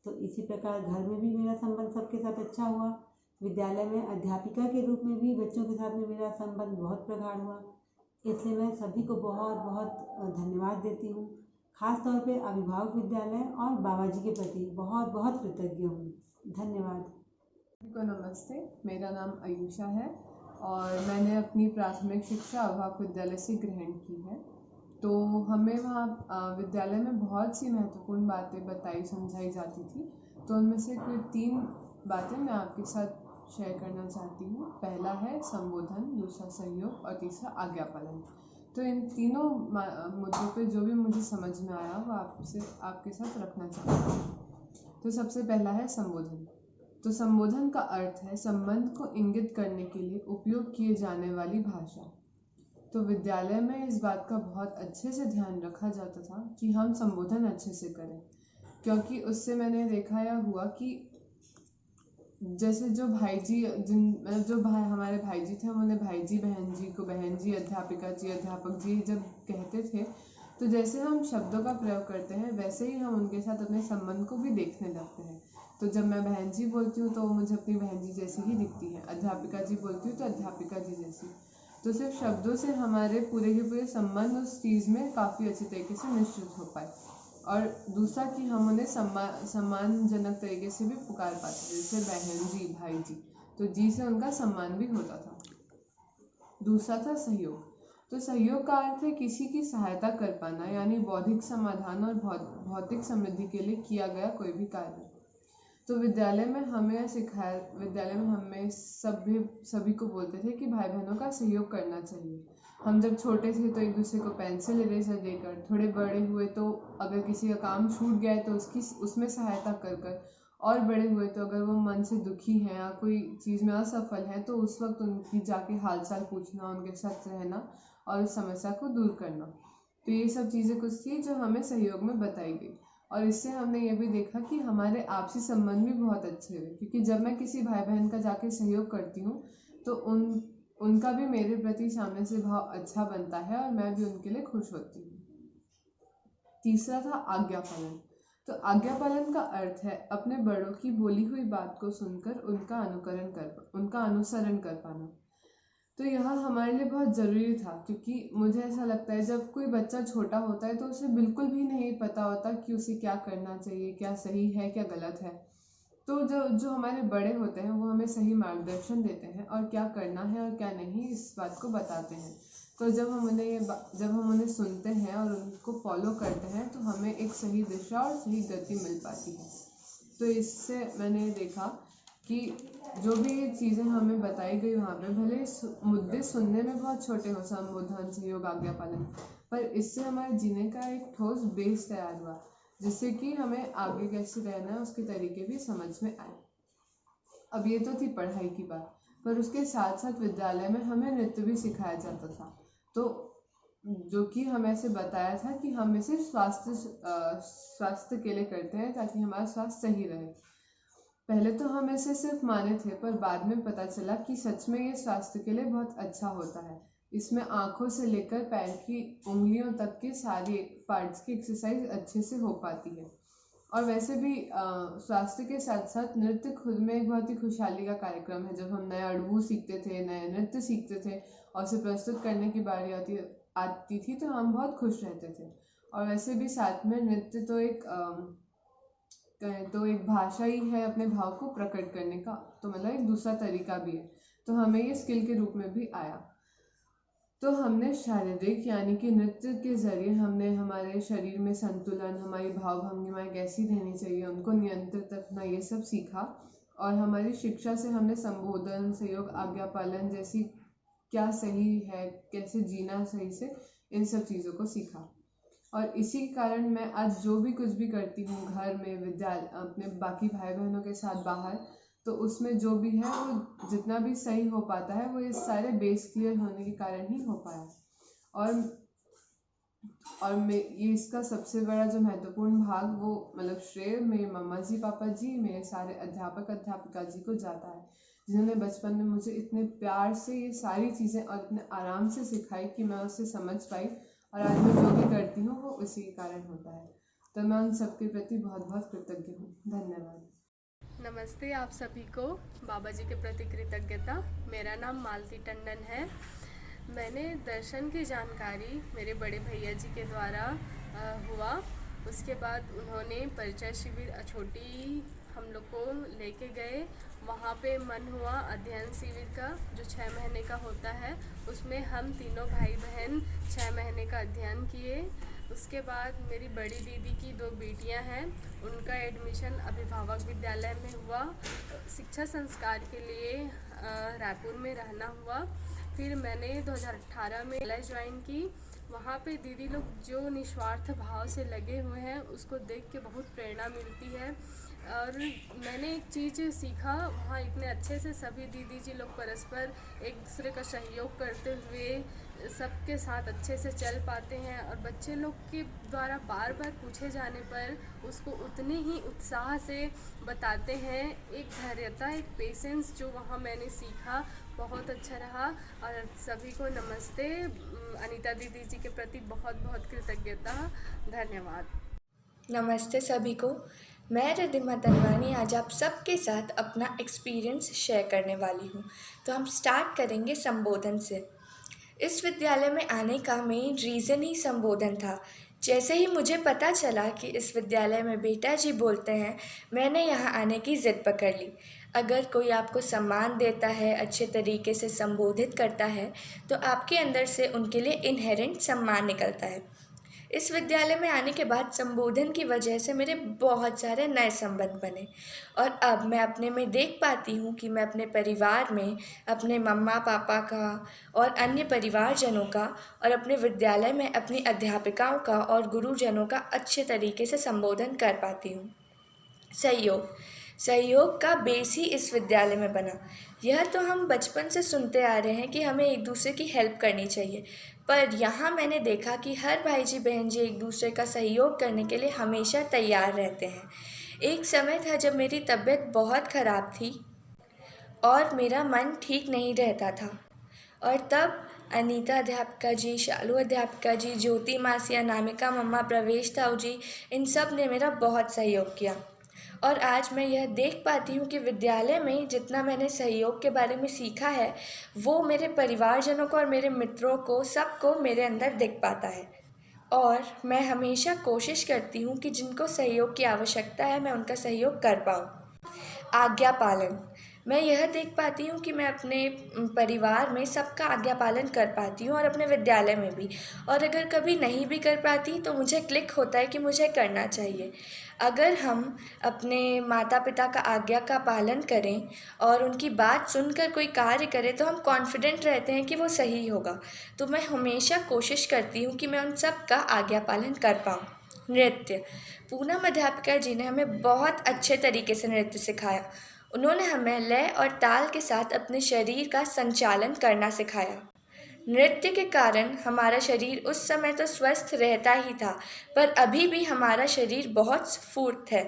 तो इसी प्रकार घर में भी मेरा संबंध सबके साथ अच्छा हुआ। विद्यालय में अध्यापिका के रूप में भी बच्चों के साथ में मेरा संबंध बहुत प्रगाढ़ हुआ। इसलिए मैं सभी को बहुत बहुत धन्यवाद देती हूँ। खास तौर पे अभिभावक विद्यालय और बाबा जी के प्रति बहुत बहुत कृतज्ञ हूँ। धन्यवाद। को नमस्ते, मेरा नाम आयुषा है और मैंने अपनी प्राथमिक शिक्षा अभिभावक विद्यालय से ग्रहण की है। तो हमें वहाँ विद्यालय में बहुत सी महत्वपूर्ण बातें बताई समझाई जाती थी। तो उनमें से कोई 3 बातें मैं आपके साथ शेयर करना चाहती हूँ। पहला है संबोधन, दूसरा सहयोग और तीसरा आज्ञा पालन। तो इन तीनों मुद्दों पे जो भी मुझे समझ में आया वो आपके साथ रखना चाहती हूँ। तो सबसे पहला है संबोधन। तो संबोधन का अर्थ है संबंध को इंगित करने के लिए उपयोग किए जाने वाली भाषा। तो विद्यालय में इस बात का बहुत अच्छे से ध्यान रखा जाता था कि हम संबोधन अच्छे से करें, क्योंकि उससे मैंने देखा या हुआ कि जैसे जो भाई जी हमारे भाई जी थे, हम उन्हें भाई जी, बहन जी को बहन जी, अध्यापिका जी, अध्यापक जी जब कहते थे, तो जैसे हम शब्दों का प्रयोग करते हैं वैसे ही हम उनके साथ अपने संबंध को भी देखने लगते हैं। तो जब मैं बहन जी बोलती हूँ तो वो मुझे अपनी बहन जी जैसी ही दिखती है, अध्यापिका जी बोलती हूँ तो अध्यापिका जी जैसी। तो सिर्फ शब्दों से हमारे पूरे के पूरे संबंध उस चीज़ में काफ़ी अच्छी तरीके से निश्चित हो पाए। और दूसरा कि हम उन्हें सम्मानजनक तरीके से भी पुकार पाते थे, जैसे बहन जी, भाई जी, तो जी से उनका सम्मान भी होता था। दूसरा था सहयोग। तो सहयोग का अर्थ है किसी की सहायता कर पाना, यानी बौद्धिक समाधान और भौतिक समृद्धि के लिए किया गया कोई भी कार्य। तो विद्यालय में हमें सभी को बोलते थे कि भाई बहनों का सहयोग करना चाहिए। हम जब छोटे थे तो एक दूसरे को पेंसिल इरेजर देकर, थोड़े बड़े हुए तो अगर किसी का काम छूट गया है तो उसमें सहायता कर कर, और बड़े हुए तो अगर वो मन से दुखी हैं या कोई चीज़ में असफल हैं तो उस वक्त उनकी जाके हाल चाल पूछना, उनके साथ रहना और उस समस्या को दूर करना। तो ये सब चीज़ें कुछ थी जो हमें सहयोग में बताई गई। और इससे हमने ये भी देखा कि हमारे आपसी संबंध भी बहुत अच्छे हुए, क्योंकि जब मैं किसी भाई बहन का जाके सहयोग करती हूँ तो उनका भी मेरे प्रति सामने से भाव अच्छा बनता है और मैं भी उनके लिए खुश होती हूँ। तीसरा था आज्ञा पालन। तो आज्ञा पालन का अर्थ है अपने बड़ों की बोली हुई बात को सुनकर उनका अनुसरण कर पाना। तो यह हमारे लिए बहुत ज़रूरी था, क्योंकि मुझे ऐसा लगता है जब कोई बच्चा छोटा होता है तो उसे बिल्कुल भी नहीं पता होता कि उसे क्या करना चाहिए, क्या सही है क्या गलत है। तो जो हमारे बड़े होते हैं वो हमें सही मार्गदर्शन देते हैं और क्या करना है और क्या नहीं इस बात को बताते हैं। तो जब हम उन्हें सुनते हैं और उनको फॉलो करते हैं तो हमें एक सही दिशा और सही गति मिल पाती है। तो इससे मैंने देखा कि जो भी ये चीज़ें हमें बताई गई वहाँ पे, भले मुद्दे सुनने में बहुत छोटे हो, संबोधन, सहयोग, आज्ञा पालन, पर इससे हमारे जीने का एक ठोस बेस तैयार हुआ, जिससे कि हमें आगे कैसे रहना है उसके तरीके भी समझ में आए। अब ये तो थी पढ़ाई की बात, पर उसके साथ साथ विद्यालय में हमें नृत्य भी सिखाया जाता था। तो जो कि हमें ऐसे बताया था कि हम इसे स्वास्थ्य के लिए करते हैं ताकि हमारा स्वास्थ्य सही रहे। पहले तो हम इसे सिर्फ माने थे, पर बाद में पता चला कि सच में ये स्वास्थ्य के लिए बहुत अच्छा होता है। इसमें आँखों से लेकर पैर की उंगलियों तक के सारे पार्ट्स की एक्सरसाइज अच्छे से हो पाती है। और वैसे भी स्वास्थ्य के साथ साथ नृत्य खुद में एक बहुत ही खुशहाली का कार्यक्रम है। जब हम नए अड़बू सीखते थे, नए नृत्य सीखते थे और उसे प्रस्तुत करने की बारी आती थी तो हम बहुत खुश रहते थे। और वैसे भी साथ में नृत्य तो एक भाषा ही है अपने भाव को प्रकट करने का, तो मतलब एक दूसरा तरीका भी है। तो हमें ये स्किल के रूप में भी आया। तो हमने शारीरिक यानी कि नृत्य के ज़रिए हमने हमारे शरीर में संतुलन, हमारी भाव भंगिमाएँ कैसी रहनी चाहिए, उनको नियंत्रित रखना, ये सब सीखा। और हमारी शिक्षा से हमने संबोधन, सहयोग, आज्ञा पालन जैसी क्या सही है, कैसे जीना सही से, इन सब चीज़ों को सीखा। और इसी के कारण मैं आज जो भी कुछ भी करती हूँ घर में, विद्यालय, अपने बाकी भाई बहनों के साथ बाहर, तो उसमें जो भी है वो जितना भी सही हो पाता है वो इस सारे बेस क्लियर होने के कारण ही हो पाया। और ये इसका सबसे बड़ा जो महत्वपूर्ण भाग वो मतलब श्रेय मेरे मम्मा जी, पापा जी, मेरे सारे अध्यापक अध्यापिका जी को जाता है, जिन्होंने बचपन में मुझे इतने प्यार से ये सारी चीज़ें और इतने आराम से सिखाई कि मैं उससे समझ पाई। और आज मैं जो भी करती हूँ वो उसी के कारण होता है। तो मैं उन सबके प्रति बहुत बहुत कृतज्ञ हूँ। धन्यवाद। नमस्ते आप सभी को। बाबा जी के प्रति कृतज्ञता। मेरा नाम मालती टंडन है। मैंने दर्शन की जानकारी मेरे बड़े भैया जी के द्वारा हुआ। उसके बाद उन्होंने परिचय शिविर अछोटी हम लोग को लेके गए। वहाँ पे मन हुआ अध्ययन शिविर का, जो 6 महीने का होता है। उसमें हम तीनों भाई बहन 6 महीने का अध्ययन किए। उसके बाद मेरी बड़ी दीदी की 2 बेटियां हैं, उनका एडमिशन अभिभावक विद्यालय में हुआ। शिक्षा संस्कार के लिए रायपुर में रहना हुआ। फिर मैंने 2018 में विद्यालय ज्वाइन की। वहाँ पे दीदी लोग जो निस्वार्थ भाव से लगे हुए हैं उसको देख के बहुत प्रेरणा मिलती है। और मैंने एक चीज़ सीखा, वहाँ इतने अच्छे से सभी दीदी जी लोग परस्पर एक दूसरे का सहयोग करते हुए सबके साथ अच्छे से चल पाते हैं। और बच्चे लोग के द्वारा बार बार पूछे जाने पर उसको उतने ही उत्साह से बताते हैं। एक धैर्यता, एक पेशेंस जो वहाँ मैंने सीखा, बहुत अच्छा रहा। और सभी को नमस्ते। अनीता दीदी जी के प्रति बहुत बहुत कृतज्ञता। धन्यवाद। नमस्ते सभी को। मैं रिद्धिमा तनवानी आज आप सबके साथ अपना एक्सपीरियंस शेयर करने वाली हूँ। तो हम स्टार्ट करेंगे संबोधन से। इस विद्यालय में आने का मेन रीज़न ही संबोधन था। जैसे ही मुझे पता चला कि इस विद्यालय में बेटा जी बोलते हैं, मैंने यहाँ आने की ज़िद पकड़ ली। अगर कोई आपको सम्मान देता है, अच्छे तरीके से संबोधित करता है, तो आपके अंदर से उनके लिए इनहेरेंट सम्मान निकलता है। इस विद्यालय में आने के बाद संबोधन की वजह से मेरे बहुत सारे नए संबंध बने और अब मैं अपने में देख पाती हूँ कि मैं अपने परिवार में अपने मम्मा पापा का और अन्य परिवारजनों का और अपने विद्यालय में अपनी अध्यापिकाओं का और गुरुजनों का अच्छे तरीके से संबोधन कर पाती हूँ। सहयोग का बेस ही इस विद्यालय में बना। यह तो हम बचपन से सुनते आ रहे हैं कि हमें एक दूसरे की हेल्प करनी चाहिए, पर यहाँ मैंने देखा कि हर भाई जी बहन जी एक दूसरे का सहयोग करने के लिए हमेशा तैयार रहते हैं। एक समय था जब मेरी तबीयत बहुत ख़राब थी और मेरा मन ठीक नहीं रहता था, और तब अनीता अध्यापिका जी, शालू अध्यापिका जी, ज्योति मासी, अनामिका मम्मा, प्रवेश ताऊ जी, इन सब ने मेरा बहुत सहयोग किया। और आज मैं यह देख पाती हूँ कि विद्यालय में जितना मैंने सहयोग के बारे में सीखा है वो मेरे परिवारजनों को और मेरे मित्रों को सबको मेरे अंदर दिख पाता है। और मैं हमेशा कोशिश करती हूँ कि जिनको सहयोग की आवश्यकता है मैं उनका सहयोग कर पाऊँ। आज्ञा पालन, मैं यह देख पाती हूँ कि मैं अपने परिवार में सबका आज्ञा पालन कर पाती हूँ और अपने विद्यालय में भी, और अगर कभी नहीं भी कर पाती तो मुझे क्लिक होता है कि मुझे करना चाहिए। अगर हम अपने माता पिता का आज्ञा का पालन करें और उनकी बात सुनकर कोई कार्य करें तो हम कॉन्फिडेंट रहते हैं कि वो सही होगा। तो मैं हमेशा कोशिश करती हूँ कि मैं उन सब का आज्ञा पालन कर पाऊँ। नृत्य, पूनम अध्यापिका जी ने हमें बहुत अच्छे तरीके से नृत्य सिखाया। उन्होंने हमें लय और ताल के साथ अपने शरीर का संचालन करना सिखाया। नृत्य के कारण हमारा शरीर उस समय तो स्वस्थ रहता ही था, पर अभी भी हमारा शरीर बहुत स्फूर्त है।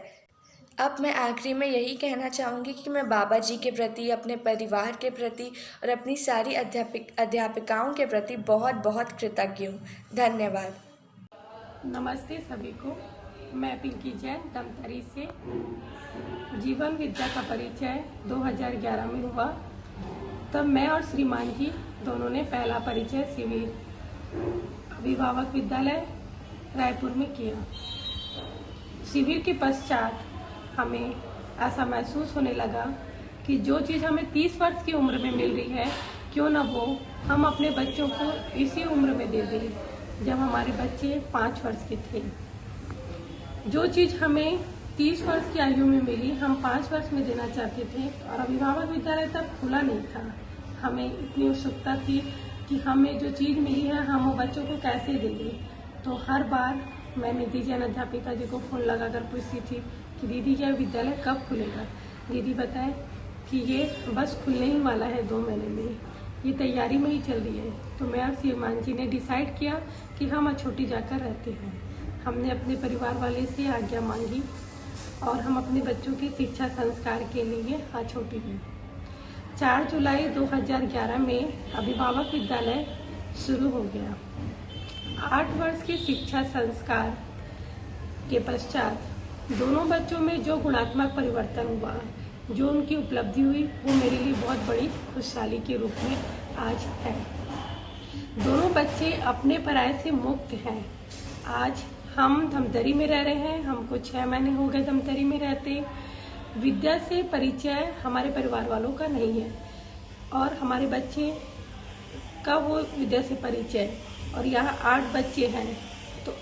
अब मैं आखिरी में यही कहना चाहूँगी कि मैं बाबा जी के प्रति, अपने परिवार के प्रति और अपनी सारी अध्यापिकाओं के प्रति बहुत बहुत कृतज्ञ हूँ। धन्यवाद। नमस्ते सभी को। मैं पिंकी जैन दमतरी से। जीवन विद्या का परिचय 2011 में हुआ। तब मैं और श्रीमान जी दोनों ने पहला परिचय शिविर अभिभावक विद्यालय रायपुर में किया। शिविर के पश्चात हमें ऐसा महसूस होने लगा कि जो चीज़ हमें 30 वर्ष की उम्र में मिल रही है, क्यों ना वो हम अपने बच्चों को इसी उम्र में दे दें जब हमारे बच्चे 5 वर्ष के थे। जो चीज़ हमें 30 वर्ष की आयु में मिली, हम 5 वर्ष में देना चाहते थे, और अभिभावक विद्यालय तब खुला नहीं था। हमें इतनी उत्सुकता थी कि हमें जो चीज़ मिली है हम वो बच्चों को कैसे देंगे। तो हर बार मैं निधि जैन अध्यापिका जी को फ़ोन लगाकर पूछती थी कि दीदी यह विद्यालय कब खुलेगा। दीदी बताए कि ये बस खुलने ही वाला है, 2 महीने में, ये तैयारी में ही चल रही है। तो मैं और श्रीमान जी ने डिसाइड किया कि हम अछोटी जाकर रहते हैं। हमने अपने परिवार वाले से आज्ञा मांगी और हम अपने बच्चों की शिक्षा संस्कार के लिए अछोटी गए। 4 जुलाई 2011 में अभिभावक विद्यालय शुरू हो गया। 8 वर्ष के शिक्षा संस्कार के पश्चात दोनों बच्चों में जो गुणात्मक परिवर्तन हुआ, जो उनकी उपलब्धि हुई, वो मेरे लिए बहुत बड़ी खुशहाली के रूप में आज है। दोनों बच्चे अपने पराये से मुक्त हैं। आज हम धमतरी में रह रहे हैं, हमको 6 महीने हो गए धमतरी में रहते। विद्या से परिचय हमारे परिवार वालों का नहीं है और हमारे बच्चे का वो विद्या से परिचय, और यहाँ 8 बच्चे हैं। तो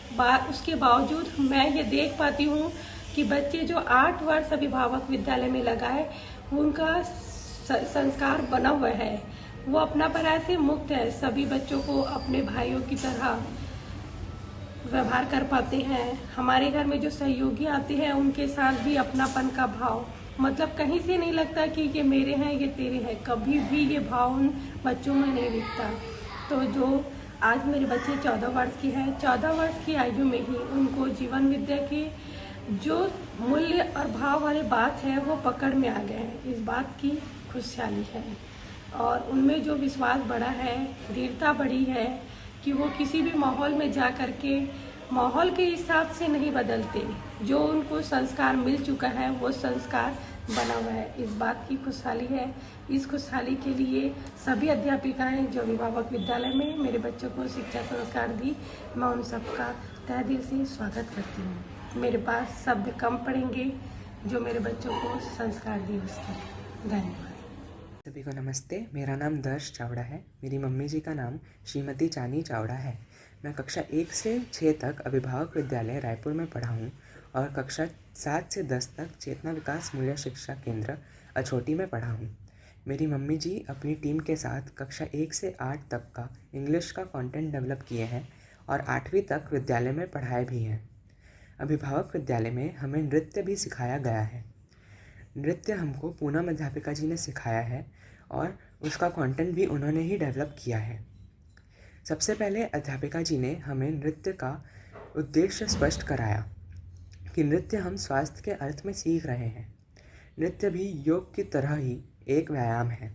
उसके बावजूद मैं ये देख पाती हूँ कि बच्चे जो 8 वर्ष अभिभावक विद्यालय में लगाए, उनका संस्कार बना हुआ है, वो अपना पराये से मुक्त है। सभी बच्चों को अपने भाइयों की तरह व्यवहार कर पाते हैं। हमारे घर में जो सहयोगी आते हैं उनके साथ भी अपनापन का भाव, मतलब कहीं से नहीं लगता कि ये मेरे हैं ये तेरे हैं, कभी भी ये भाव उन बच्चों में नहीं दिखता। तो जो आज मेरे बच्चे 14 वर्ष के हैं, 14 वर्ष की आयु में ही उनको जीवन विद्या के जो मूल्य और भाव वाली बात है वो पकड़ में आ गए हैं। इस बात की खुशहाली है और उनमें जो विश्वास बढ़ा है, दृढ़ता बढ़ी है कि वो किसी भी माहौल में जा कर के माहौल के हिसाब से नहीं बदलते। जो उनको संस्कार मिल चुका है वो संस्कार बना हुआ है। इस बात की खुशहाली है। इस खुशहाली के लिए सभी अध्यापिकाएं जो अभिभावक विद्यालय में मेरे बच्चों को शिक्षा संस्कार दी, मैं उन सबका तहे दिल से स्वागत करती हूँ। मेरे पास शब्द कम पड़ेंगे जो मेरे बच्चों को संस्कार दिए उसके। धन्यवाद। सभी को नमस्ते। मेरा नाम दर्श चावड़ा है। मेरी मम्मी जी का नाम श्रीमती चानी चावड़ा है। मैं कक्षा 1 से 6 तक अभिभावक विद्यालय रायपुर में पढ़ा हूँ और कक्षा 7 से 10 तक चेतना विकास मूल्य शिक्षा केंद्र अछोटी में पढ़ा हूँ। मेरी मम्मी जी अपनी टीम के साथ कक्षा 1 से 8 तक का इंग्लिश का कंटेंट डेवलप किए हैं और 8वीं तक विद्यालय में पढ़ाए भी हैं। अभिभावक विद्यालय में हमें नृत्य भी सिखाया गया है। नृत्य हमको पूनम अध्यापिका जी ने सिखाया है और उसका कंटेंट भी उन्होंने ही डेवलप किया है। सबसे पहले अध्यापिका जी ने हमें नृत्य का उद्देश्य स्पष्ट कराया कि नृत्य हम स्वास्थ्य के अर्थ में सीख रहे हैं। नृत्य भी योग की तरह ही एक व्यायाम है।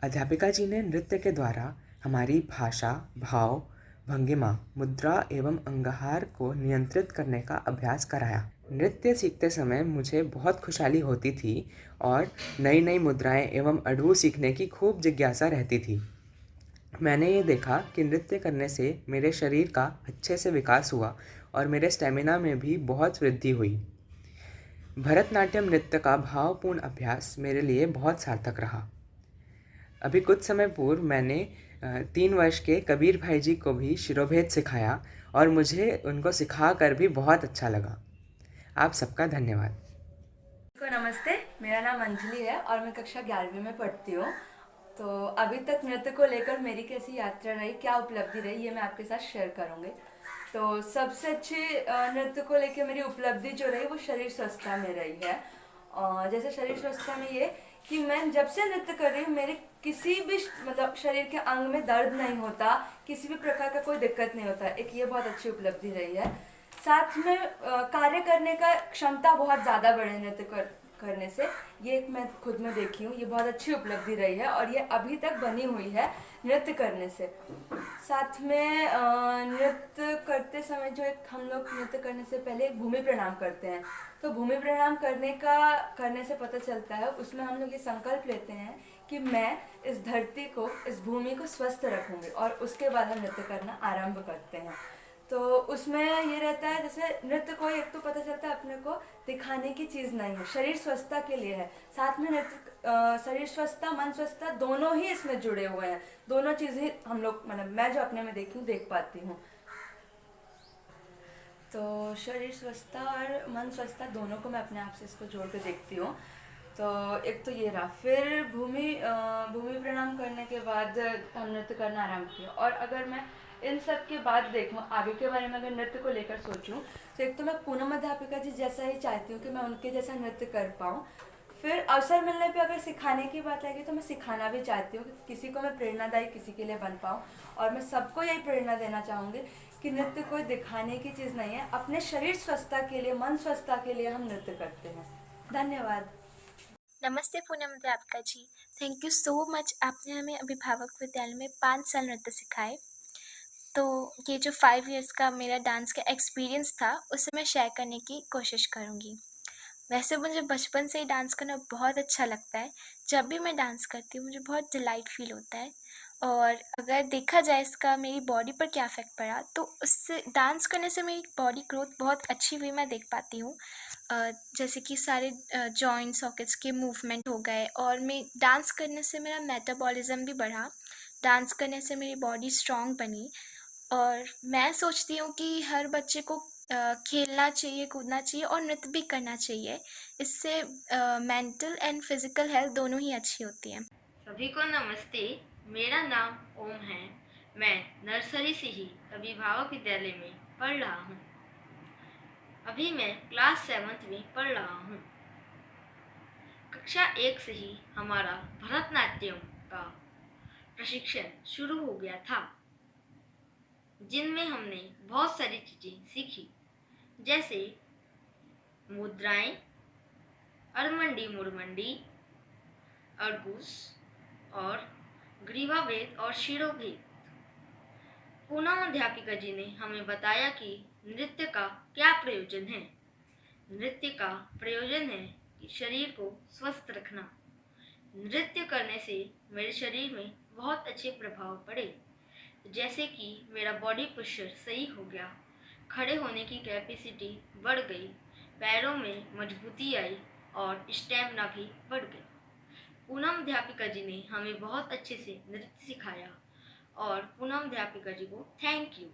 अध्यापिका जी ने नृत्य के द्वारा हमारी भाषा, भाव, भंगिमा, मुद्रा एवं अंगहार को नियंत्रित करने का अभ्यास कराया। नृत्य सीखते समय मुझे बहुत खुशहाली होती थी और नई नई मुद्राएं एवं अड़ू सीखने की खूब जिज्ञासा रहती थी। मैंने ये देखा कि नृत्य करने से मेरे शरीर का अच्छे से विकास हुआ और मेरे स्टेमिना में भी बहुत वृद्धि हुई। भरतनाट्यम नृत्य का भावपूर्ण अभ्यास मेरे लिए बहुत सार्थक रहा। अभी कुछ समय पूर्व मैंने 3 वर्ष के कबीर भाई जी को भी शिरोभेद सिखाया और मुझे उनको सिखा कर भी बहुत अच्छा लगा। आप सबका धन्यवाद। नमस्ते, मेरा नाम अंजलि है और मैं कक्षा 11वीं में पढ़ती हूँ। तो अभी तक नृत्य को लेकर मेरी कैसी यात्रा रही, क्या उपलब्धि रही, ये मैं आपके साथ शेयर करूँगी। तो सबसे अच्छी नृत्य को लेकर मेरी उपलब्धि जो रही वो शरीर स्वस्थता में रही है। और जैसे शरीर स्वस्थता में ये कि मैं जब से नृत्य कर रही हूँ मेरे किसी भी मतलब शरीर के अंग में दर्द नहीं होता, किसी भी प्रकार का कोई दिक्कत नहीं होता। एक ये बहुत अच्छी उपलब्धि रही है। साथ में कार्य करने का क्षमता बहुत ज़्यादा बढ़े नृत्य करने से, ये एक मैं खुद में देखी हूँ, ये बहुत अच्छी उपलब्धि रही है और ये अभी तक बनी हुई है नृत्य करने से। साथ में नृत्य करते समय जो एक हम लोग नृत्य करने से पहले एक भूमि प्रणाम करते हैं। तो भूमि प्रणाम करने से पता चलता है, उसमें हम लोग ये संकल्प लेते हैं कि मैं इस धरती को, इस भूमि को स्वस्थ रखूँगी और उसके बाद हम नृत्य करना आरंभ करते हैं। तो उसमें ये रहता है, जैसे नृत्य को एक तो पता चलता है अपने को दिखाने की चीज़ नहीं है, शरीर स्वस्थता के लिए है। साथ में नृत्य शरीर स्वस्थता, मन स्वस्थता दोनों ही इसमें जुड़े हुए हैं। दोनों चीज़ें हम लोग मतलब मैं जो अपने में देखी हूँ, देख पाती हूँ। तो शरीर स्वस्थता और मन स्वस्थता दोनों को मैं अपने आप से इसको जोड़ के देखती हूँ। तो एक तो ये रहा। फिर भूमि प्रणाम करने के बाद हम नृत्य करना आरम्भ किया। और अगर मैं इन सब के बाद देखूँ आगे के बारे में, अगर नृत्य को लेकर सोचूं, तो एक तो मैं पूनम अध्यापिका जी जैसा ही चाहती हूँ कि मैं उनके जैसा नृत्य कर पाऊँ। फिर अवसर मिलने पे अगर सिखाने की बात आएगी तो मैं सिखाना भी चाहती हूँ कि किसी को मैं प्रेरणादायी किसी के लिए बन पाऊँ। और मैं सबको यही प्रेरणा देना चाहूँगी कि नृत्य कोई दिखाने की चीज़ नहीं है, अपने शरीर स्वस्थता के लिए, मन स्वस्थता के लिए हम नृत्य करते हैं। धन्यवाद। नमस्ते पूनम अध्यापिका जी, थैंक यू सो मच। आपने हमें अभिभावक विद्यालय में 5 साल नृत्य सिखाए। तो ये जो 5 इयर्स का मेरा डांस का एक्सपीरियंस था उसे मैं शेयर करने की कोशिश करूँगी। वैसे मुझे बचपन से ही डांस करना बहुत अच्छा लगता है। जब भी मैं डांस करती हूँ मुझे बहुत डिलाइट फील होता है। और अगर देखा जाए इसका मेरी बॉडी पर क्या इफ़ेक्ट पड़ा, तो उससे डांस करने से मेरी बॉडी ग्रोथ बहुत अच्छी वे में देख पाती हूँ। जैसे कि सारे जॉइंट सॉकेट्स के मूवमेंट हो गए और मैं डांस करने से मेरा मेटाबॉलिज्म भी बढ़ा। डांस करने से मेरी बॉडी स्ट्रॉन्ग बनी। और मैं सोचती हूँ कि हर बच्चे को खेलना चाहिए, कूदना चाहिए और नृत्य भी करना चाहिए। इससे मेंटल एंड फिज़िकल हेल्थ दोनों ही अच्छी होती है। सभी को नमस्ते, मेरा नाम ओम है। मैं नर्सरी से ही अभिभावक विद्यालय में पढ़ रहा हूँ। अभी मैं क्लास 7th में पढ़ रहा हूँ। कक्षा 1 से ही हमारा भरतनाट्यम का प्रशिक्षण शुरू हो गया था, जिनमें हमने बहुत सारी चीज़ें सीखी, जैसे मुद्राएं, अरमंडी मुरमंडी, अड़गूस और ग्रीवाभेद और शिरोभेद। पूनम अध्यापिका जी ने हमें बताया कि नृत्य का क्या प्रयोजन है। नृत्य का प्रयोजन है कि शरीर को स्वस्थ रखना। नृत्य करने से मेरे शरीर में बहुत अच्छे प्रभाव पड़े, जैसे कि मेरा बॉडी पोस्चर सही हो गया, खड़े होने की कैपेसिटी बढ़ गई, पैरों में मजबूती आई और स्टैमिना भी बढ़ गया। पूनम अध्यापिका जी ने हमें बहुत अच्छे से नृत्य सिखाया और पूनम अध्यापिका जी को थैंक यू।